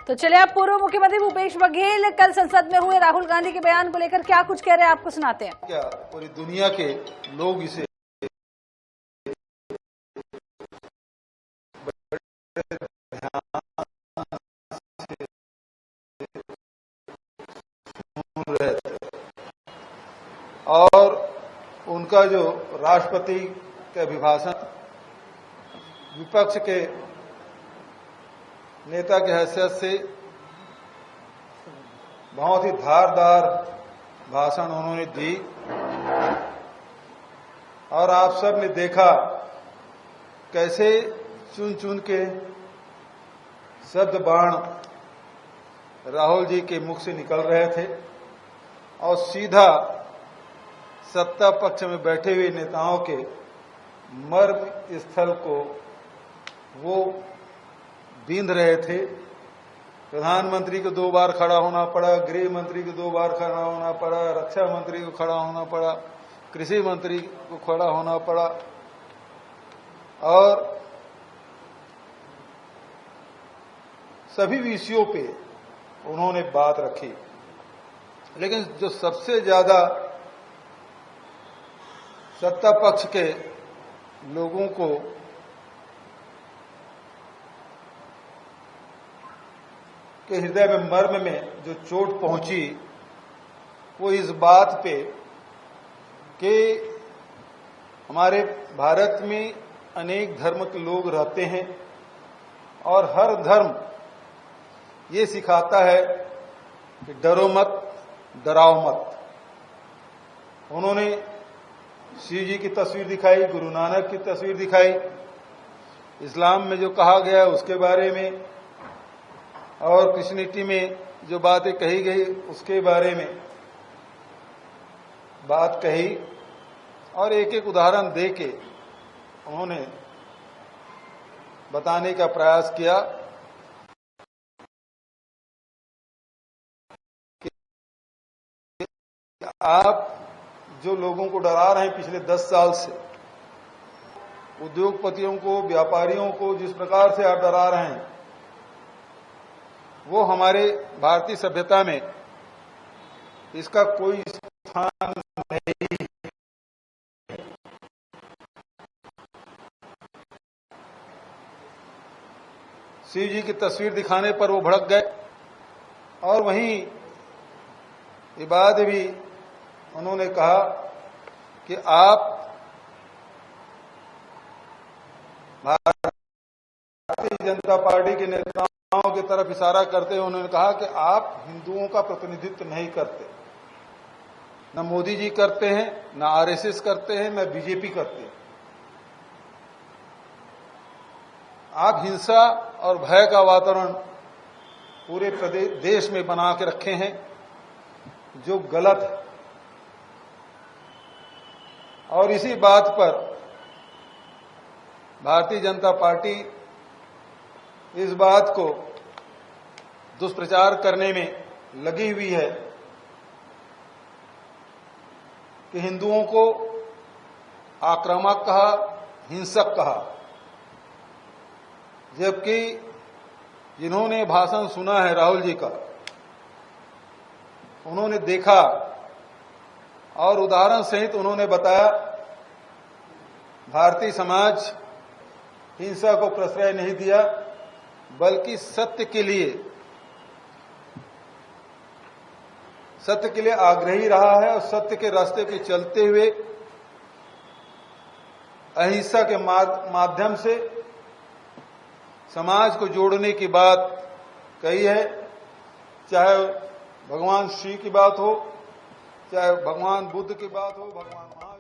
तो चलिए, आप पूर्व मुख्यमंत्री भूपेश बघेल कल संसद में हुए राहुल गांधी के बयान को लेकर क्या कुछ कह रहे हैं, आपको सुनाते हैं। क्या पूरी दुनिया के लोग इसे सुन रहे थे और उनका जो राष्ट्रपति के अभिभाषण विपक्ष के नेता की हैसियत से बहुत ही धारदार भाषण उन्होंने दी और आप सब ने देखा कैसे चुन चुन के शब्द बाण राहुल जी के मुख से निकल रहे थे और सीधा सत्ता पक्ष में बैठे हुए नेताओं के मर्म स्थल को वो बींध रहे थे। प्रधानमंत्री को 2 बार खड़ा होना पड़ा, गृह मंत्री को 2 बार खड़ा होना पड़ा, रक्षा मंत्री को खड़ा होना पड़ा, कृषि मंत्री को खड़ा होना पड़ा और सभी विषयों पे उन्होंने बात रखी। लेकिन जो सबसे ज्यादा सत्ता पक्ष के लोगों को के हृदय में मर्म में जो चोट पहुंची वो इस बात पे कि हमारे भारत में अनेक धर्म के लोग रहते हैं और हर धर्म ये सिखाता है कि डरो मत, डराओ मत। उन्होंने शिव जी की तस्वीर दिखाई, गुरु नानक की तस्वीर दिखाई, इस्लाम में जो कहा गया है उसके बारे में और क्रिश्चियनिटी में जो बातें कही गई उसके बारे में बात कही और एक एक उदाहरण देके उन्होंने बताने का प्रयास किया कि आप जो लोगों को डरा रहे हैं पिछले 10 साल से, उद्योगपतियों को, व्यापारियों को जिस प्रकार से आप डरा रहे हैं वो हमारे भारतीय सभ्यता में इसका कोई स्थान नहीं। शिव जी की तस्वीर दिखाने पर वो भड़क गए और वहीं ये बात भी उन्होंने कहा कि आप भारतीय जनता पार्टी के नेताओं की तरफ इशारा करते हुए उन्होंने कहा कि आप हिंदुओं का प्रतिनिधित्व नहीं करते, न मोदी जी करते हैं, न आरएसएस करते हैं, न बीजेपी करते हैं। आप हिंसा और भय का वातावरण पूरे देश में बना के रखे हैं जो गलत है और इसी बात पर भारतीय जनता पार्टी इस बात को दुष्प्रचार करने में लगी हुई है कि हिंदुओं को आक्रामक कहा, हिंसक कहा, जबकि जिन्होंने भाषण सुना है राहुल जी का उन्होंने देखा और उदाहरण सहित उन्होंने बताया भारतीय समाज हिंसा को प्रश्रय नहीं दिया बल्कि सत्य के लिए आग्रही रहा है और सत्य के रास्ते पे चलते हुए अहिंसा के माध्यम से समाज को जोड़ने की बात कही है। चाहे भगवान शिव की बात हो, चाहे भगवान बुद्ध की बात हो, भगवान